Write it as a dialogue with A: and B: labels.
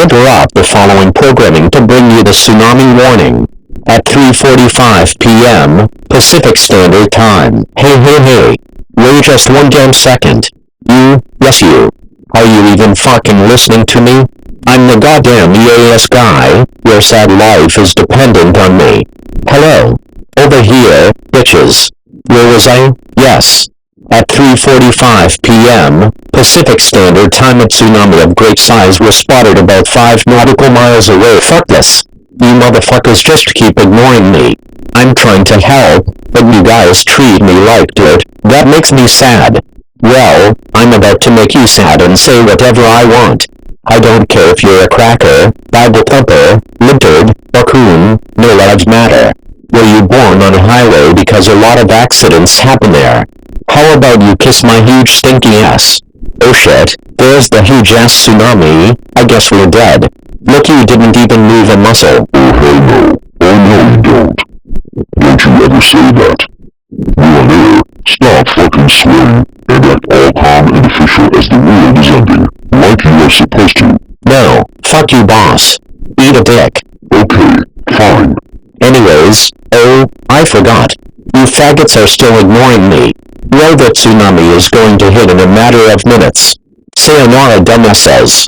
A: We interrupt the following programming to bring you the tsunami warning. At 3:45 p.m. Pacific Standard Time. Hey. Wait just one damn second. Yes you. Are you even fucking listening to me? I'm the goddamn EAS guy. Your sad life is dependent on me. Hello. Over here, bitches. Where was I? Yes. At 3:45 p.m. Pacific Standard Time, a tsunami of great size was spotted about 5 nautical miles away. Fuck this. You motherfuckers just keep ignoring me. I'm trying to help, but you guys treat me like dirt. That makes me sad. Well, I'm about to make you sad and say whatever I want. I don't care if you're a cracker, Bible thumper, lizard, or coon, no lives matter. Were you born on a highway because a lot of accidents happen there? How about you kiss my huge stinky ass? Oh shit, there's the huge ass tsunami. I guess we're dead. Look, you didn't even move a muscle.
B: Oh hell no. Oh no you don't. Don't you ever say that. You on air, stop fucking swearing, and act all calm and official as the world is ending, like you are supposed to.
A: No, fuck you boss. Eat a dick.
B: Okay, fine.
A: Anyways, oh, I forgot. You faggots are still ignoring me. Well, the tsunami is going to hit in a matter of minutes. Sayonara dumbasses.